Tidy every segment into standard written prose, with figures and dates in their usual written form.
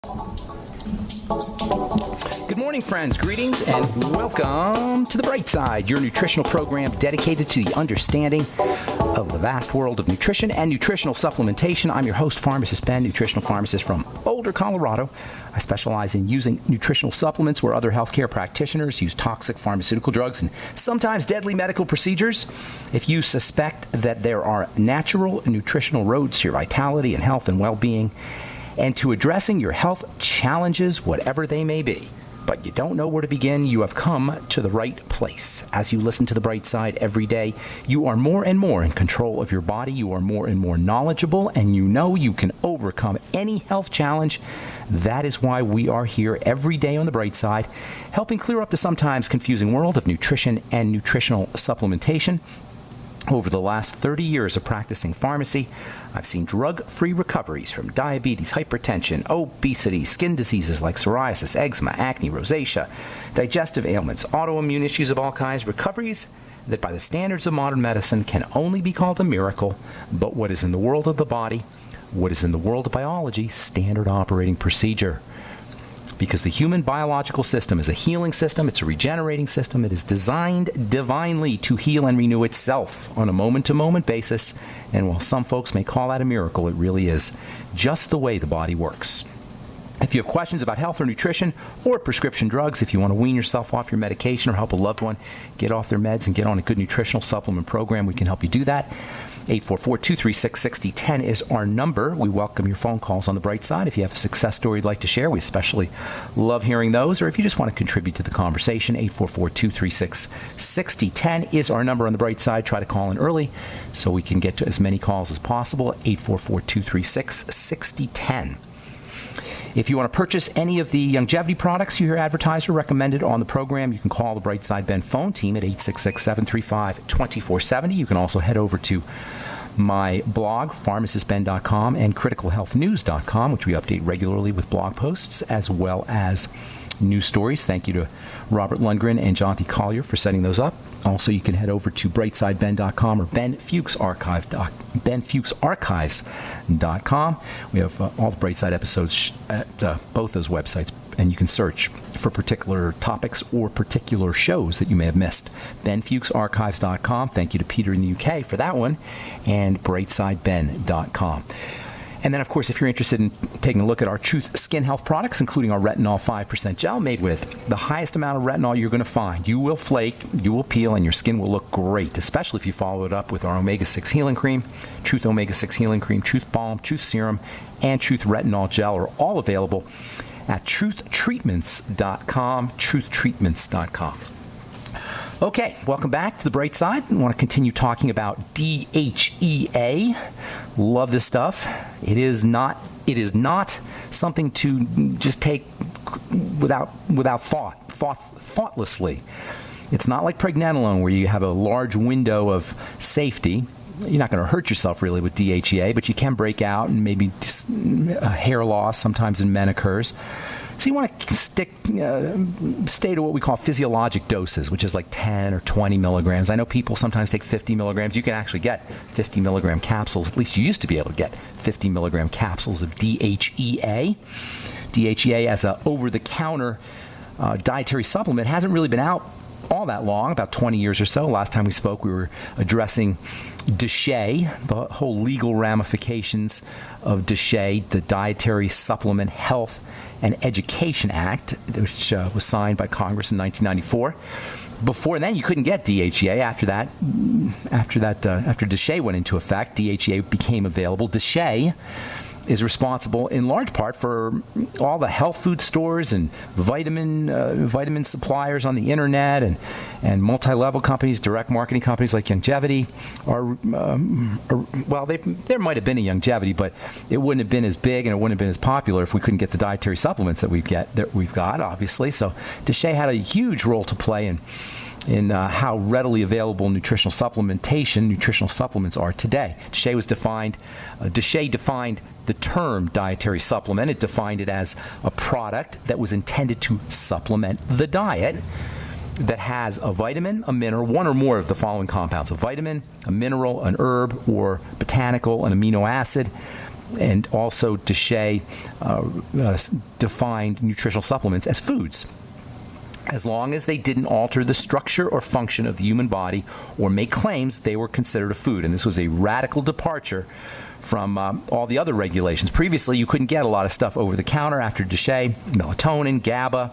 Good morning, friends. Greetings and welcome to The Bright Side, your nutritional program dedicated to the understanding of the vast world of nutrition and nutritional supplementation. I'm your host, Pharmacist Ben, nutritional pharmacist from Boulder, Colorado. I specialize in using nutritional supplements where other healthcare practitioners use toxic pharmaceutical drugs and sometimes deadly medical procedures. If you suspect that there are natural nutritional roads to your vitality and health and well-being and to addressing your health challenges, whatever they may be, but you don't know where to begin, you have come to the right place. As you listen to The Bright Side every day, you are more and more in control of your body, you are more and more knowledgeable, and you know you can overcome any health challenge. That is why we are here every day on The Bright Side, helping clear up the sometimes confusing world of nutrition and nutritional supplementation. Over the last 30 years of practicing pharmacy, I've seen drug-free recoveries from diabetes, hypertension, obesity, skin diseases like psoriasis, eczema, acne, rosacea, digestive ailments, autoimmune issues of all kinds, recoveries that by the standards of modern medicine can only be called a miracle, but what is in the world of the body, what is in the world of biology, standard operating procedure. Because the human biological system is a healing system, it's a regenerating system, it is designed divinely to heal and renew itself on a moment-to-moment basis, and while some folks may call that a miracle, it really is just the way the body works. If you have questions about health or nutrition or prescription drugs, if you want to wean yourself off your medication or help a loved one get off their meds and get on a good nutritional supplement program, we can help you do that. 844-236-6010 is our number. We welcome your phone calls on The Bright Side. If you have a success story you'd like to share, we especially love hearing those. Or if you just want to contribute to the conversation, 844-236-6010 is our number on The Bright Side. Try to call in early so we can get to as many calls as possible. 844-236-6010. If you want to purchase any of the longevity products you hear advertised or recommended on the program, you can call the Bright Side Ben phone team at 866-735-2470. You can also head over to my blog, pharmacistben.com, and criticalhealthnews.com, which we update regularly with blog posts as well as news stories. Thank you to Robert Lundgren and Jonty Collier for setting those up. Also, you can head over to brightsideben.com or benfuchsarchives.com. We have all the Brightside episodes at both those websites, and you can search for particular topics or particular shows that you may have missed. benfuchsarchives.com. Thank you to Peter in the UK for that one, and brightsideben.com. And then, of course, if you're interested in taking a look at our Truth Skin Health products, including our Retinol 5% gel made with the highest amount of retinol you're going to find, you will flake, you will peel, and your skin will look great, especially if you follow it up with our Omega-6 Healing Cream, Truth Omega-6 Healing Cream, Truth Balm, Truth Serum, and Truth Retinol Gel are all available at truthtreatments.com, truthtreatments.com. Okay, welcome back to The Bright Side. I want to continue talking about DHEA. Love this stuff. It is not something to just take without thoughtlessly. It's not like pregnenolone where you have a large window of safety. You're not going to hurt yourself really with DHEA, but you can break out and maybe hair loss sometimes in men occurs. So you want to stay to what we call physiologic doses, which is like 10 or 20 milligrams. I know people sometimes take 50 milligrams. You can actually get 50 milligram capsules. At least you used to be able to get 50 milligram capsules of DHEA. DHEA as an over-the-counter dietary supplement hasn't really been out all that long, about 20 years or so. Last time we spoke, we were addressing DSHEA, the whole legal ramifications of DSHEA, the Dietary Supplement Health and Education Act, which was signed by Congress in 1994. Before then, you couldn't get DHEA. After DSHEA went into effect, DHEA became available. DSHEA is responsible in large part for all the health food stores and vitamin suppliers on the internet and multi-level companies, direct marketing companies like Youngevity. There might have been a Youngevity, but it wouldn't have been as big and it wouldn't have been as popular if we couldn't get the dietary supplements that we've got, obviously. So DSHEA had a huge role to play in how readily available nutritional supplements are today. DSHEA defined the term dietary supplement. It defined it as a product that was intended to supplement the diet that has a vitamin, a mineral, one or more of the following compounds: a vitamin, a mineral, an herb, or botanical, an amino acid, and also DSHEA defined nutritional supplements as foods, as long as they didn't alter the structure or function of the human body or make claims they were considered a food. And this was a radical departure from all the other regulations. Previously, you couldn't get a lot of stuff over the counter after DSHEA, melatonin, GABA,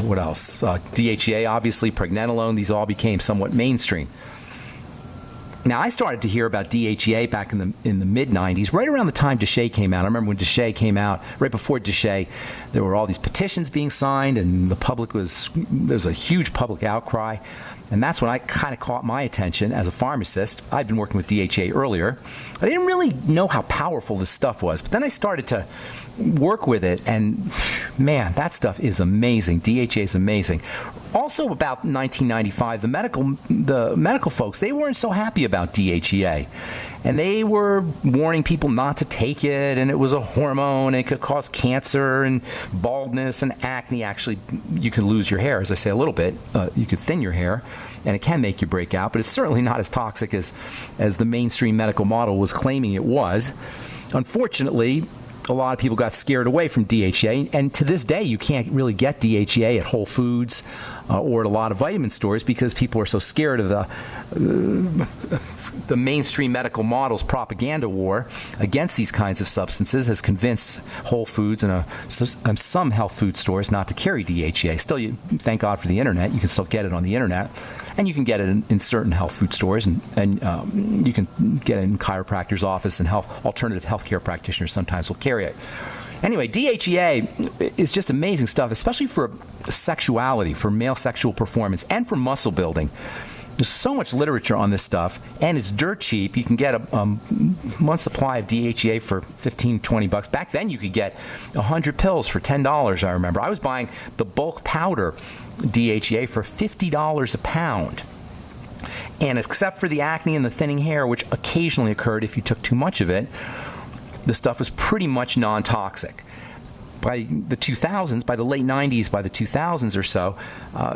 what else? DHEA, obviously, pregnenolone. These all became somewhat mainstream. Now, I started to hear about DHEA back in the mid-'90s, right around the time DSHEA came out. I remember when DSHEA came out, right before DSHEA, there were all these petitions being signed, and there was a huge public outcry. And that's when I kind of caught my attention as a pharmacist. I'd been working with DHEA earlier. I didn't really know how powerful this stuff was, but then I started to work with it, and man, that stuff is amazing. DHEA is amazing. Also, about 1995, the medical folks, they weren't so happy about DHEA, and they were warning people not to take it, and it was a hormone, and it could cause cancer and baldness and acne. Actually, you can lose your hair, as I say, a little bit. You could thin your hair, and it can make you break out, but it's certainly not as toxic as the mainstream medical model was claiming it was. Unfortunately, a lot of people got scared away from DHEA, and to this day, you can't really get DHEA at Whole Foods or at a lot of vitamin stores because people are so scared of the mainstream medical model's propaganda war against these kinds of substances has convinced Whole Foods and some health food stores not to carry DHEA. Still, thank God for the internet. You can still get it on the internet. And you can get it in certain health food stores, and you can get it in chiropractor's office, and alternative healthcare practitioners sometimes will carry it. Anyway, DHEA is just amazing stuff, especially for sexuality, for male sexual performance, and for muscle building. There's so much literature on this stuff, and it's dirt cheap. You can get a month's supply of DHEA for $15, $20. Back then, you could get 100 pills for $10, I remember. I was buying the bulk powder DHEA for $50 a pound. And except for the acne and the thinning hair, which occasionally occurred if you took too much of it, the stuff was pretty much non-toxic. By the 2000s, by the late 90s, by the 2000s or so,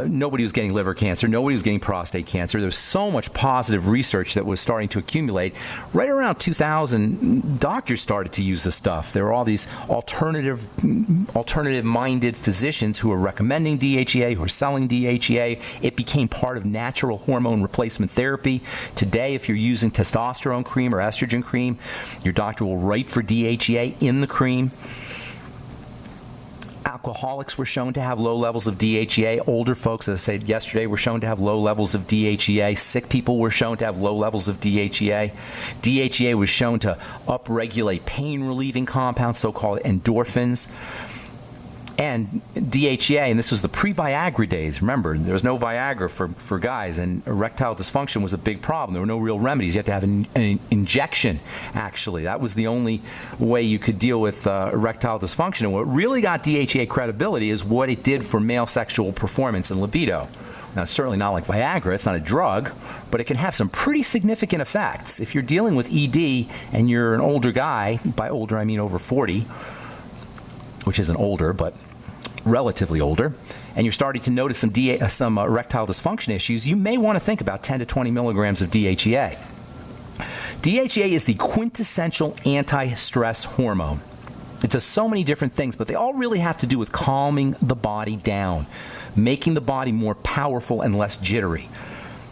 nobody was getting liver cancer. Nobody was getting prostate cancer. There was so much positive research that was starting to accumulate. Right around 2000, doctors started to use this stuff. There were all these alternative-minded physicians who were recommending DHEA, who were selling DHEA. It became part of natural hormone replacement therapy. Today, if you're using testosterone cream or estrogen cream, your doctor will write for DHEA in the cream. Alcoholics were shown to have low levels of DHEA. Older folks, as I said yesterday, were shown to have low levels of DHEA. Sick people were shown to have low levels of DHEA. DHEA was shown to upregulate pain-relieving compounds, so-called endorphins. And DHEA, and this was the pre-Viagra days. Remember, there was no Viagra for guys, and erectile dysfunction was a big problem. There were no real remedies. You had to have an injection, actually. That was the only way you could deal with erectile dysfunction. And what really got DHEA credibility is what it did for male sexual performance and libido. Now, it's certainly not like Viagra. It's not a drug, but it can have some pretty significant effects. If you're dealing with ED and you're an older guy, by older I mean over 40, which isn't older, but relatively older, and you're starting to notice some erectile dysfunction issues, you may want to think about 10 to 20 milligrams of DHEA. DHEA is the quintessential anti-stress hormone. It does so many different things, but they all really have to do with calming the body down, making the body more powerful and less jittery.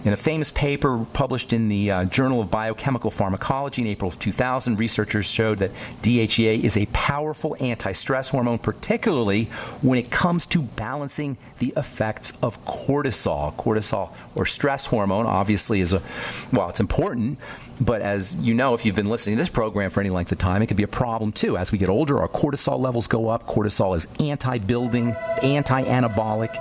In a famous paper published in the Journal of Biochemical Pharmacology in April of 2000, researchers showed that DHEA is a powerful anti-stress hormone, particularly when it comes to balancing the effects of cortisol. Cortisol, or stress hormone, obviously it's important, but as you know, if you've been listening to this program for any length of time, it could be a problem too. As we get older, our cortisol levels go up. Cortisol is anti-building, anti-anabolic.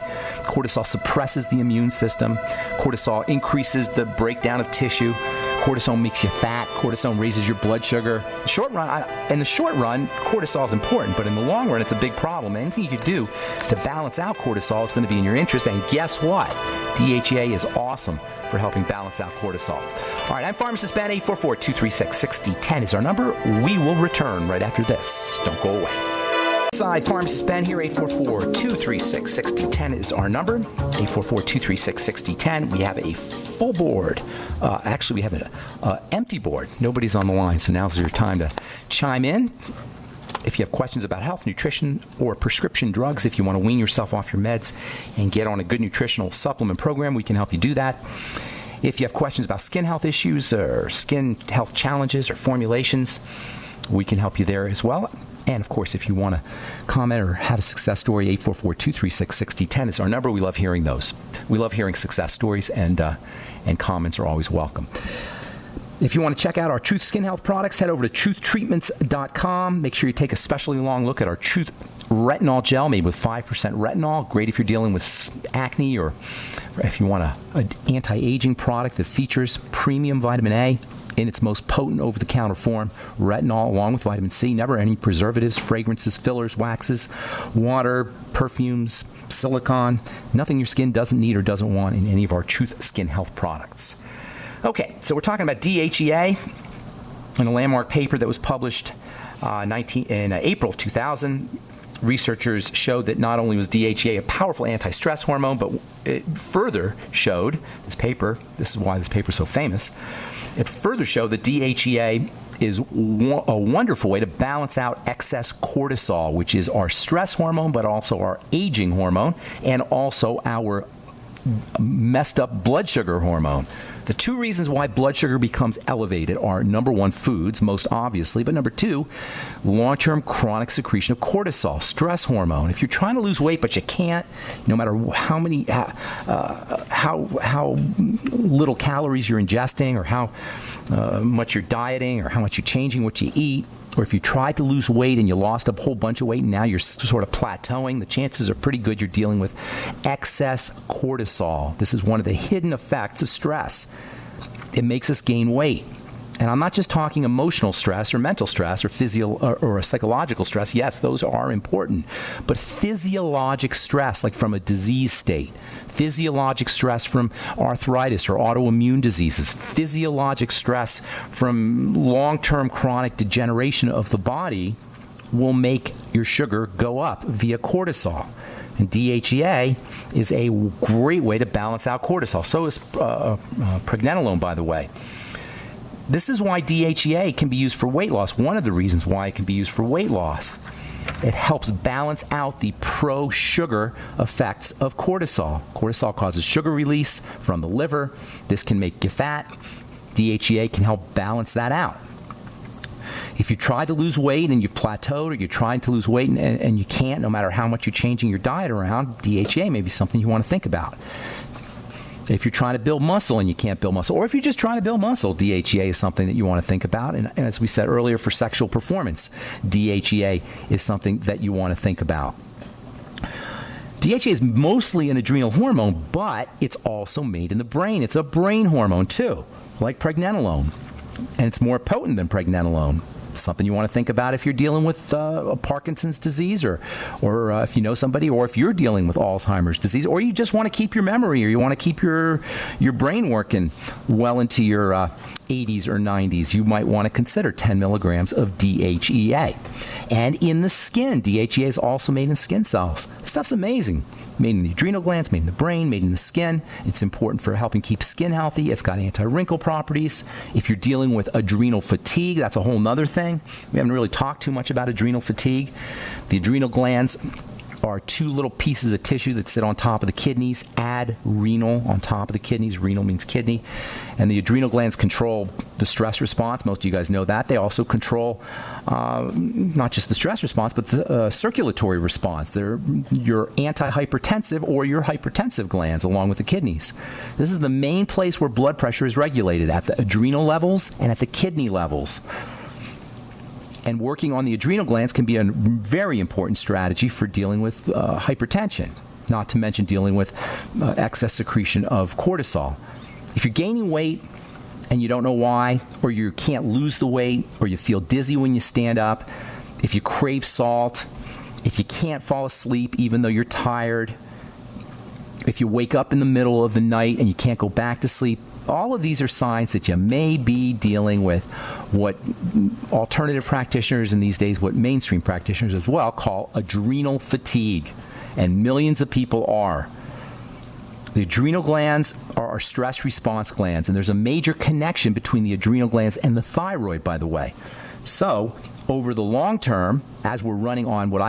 Cortisol suppresses the immune system. Cortisol increases the breakdown of tissue. Cortisol makes you fat. Cortisol raises your blood sugar. In the short run, cortisol is important, but in the long run, it's a big problem. Anything you can do to balance out cortisol is going to be in your interest. And guess what? DHEA is awesome for helping balance out cortisol. All right, I'm Pharmacist Ben. 844-236-6010 is our number. We will return right after this. Don't go away. Side Pharmacist Ben here, 844-236-6010 is our number, 844-236-6010. We have a full board. Actually, we have an empty board. Nobody's on the line, so now's your time to chime in. If you have questions about health, nutrition, or prescription drugs, if you want to wean yourself off your meds and get on a good nutritional supplement program, we can help you do that. If you have questions about skin health issues or skin health challenges or formulations, we can help you there as well. And, of course, if you want to comment or have a success story, 844-236-6010 is our number. We love hearing those. We love hearing success stories, and comments are always welcome. If you want to check out our Truth Skin Health products, head over to truthtreatments.com. Make sure you take a specially long look at our Truth Retinol Gel made with 5% retinol. Great if you're dealing with acne or if you want an anti-aging product that features premium vitamin A in its most potent over-the-counter form, retinol along with vitamin C, never any preservatives, fragrances, fillers, waxes, water, perfumes, silicone, nothing your skin doesn't need or doesn't want in any of our Truth Skin Health products. Okay, so we're talking about DHEA in a landmark paper that was published in April of 2000. Researchers showed that not only was DHEA a powerful anti-stress hormone, but it further showed, this is why this paper is so famous, it further showed that DHEA is a wonderful way to balance out excess cortisol, which is our stress hormone, but also our aging hormone, and also our messed up blood sugar hormone. The two reasons why blood sugar becomes elevated are, number one, foods, most obviously, but number two, long-term chronic secretion of cortisol, stress hormone. If you're trying to lose weight but you can't, no matter how little calories you're ingesting or how much you're dieting or how much you're changing what you eat, or if you tried to lose weight and you lost a whole bunch of weight and now you're sort of plateauing, the chances are pretty good you're dealing with excess cortisol. This is one of the hidden effects of stress. It makes us gain weight. And I'm not just talking emotional stress or mental stress or psychological stress. Yes, those are important. But physiologic stress, like from a disease state, physiologic stress from arthritis or autoimmune diseases, physiologic stress from long-term chronic degeneration of the body will make your sugar go up via cortisol. And DHEA is a great way to balance out cortisol. So is pregnenolone, by the way. This is why DHEA can be used for weight loss. One of the reasons why it can be used for weight loss. It helps balance out the pro-sugar effects of cortisol. Cortisol causes sugar release from the liver. This can make you fat. DHEA can help balance that out. If you try to lose weight and you've plateaued, or you're trying to lose weight and you can't, no matter how much you're changing your diet around, DHEA may be something you want to think about. If you're trying to build muscle and you can't build muscle, or if you're just trying to build muscle, DHEA is something that you want to think about. And as we said earlier, for sexual performance, DHEA is something that you want to think about. DHEA is mostly an adrenal hormone, but it's also made in the brain. It's a brain hormone too, like pregnenolone. And it's more potent than pregnenolone. Something you want to think about if you're dealing with Parkinson's disease, or if you know somebody, or if you're dealing with Alzheimer's disease, or you just want to keep your memory, or you want to keep your brain working well into your 80s or 90s, you might want to consider 10 milligrams of DHEA. And in the skin, DHEA is also made in skin cells. This stuff's amazing. Made in the adrenal glands, made in the brain, made in the skin. It's important for helping keep skin healthy. It's got anti-wrinkle properties. If you're dealing with adrenal fatigue, that's a whole nother thing. We haven't really talked too much about adrenal fatigue. The adrenal glands are two little pieces of tissue that sit on top of the kidneys. Adrenal on top of the kidneys. Renal means kidney. And the adrenal glands control the stress response. Most of you guys know that. They also control not just the stress response, but the circulatory response. They're your antihypertensive or your hypertensive glands along with the kidneys. This is the main place where blood pressure is regulated, at the adrenal levels and at the kidney levels. And working on the adrenal glands can be a very important strategy for dealing with hypertension, not to mention dealing with excess secretion of cortisol. If you're gaining weight and you don't know why, or you can't lose the weight, or you feel dizzy when you stand up, if you crave salt, if you can't fall asleep even though you're tired, if you wake up in the middle of the night and you can't go back to sleep, all of these are signs that you may be dealing with what alternative practitioners and these days what mainstream practitioners as well call adrenal fatigue. And millions of people are. The adrenal glands are our stress response glands, and there's a major connection between the adrenal glands and the thyroid, by the way. So, over the long term, as we're running on what I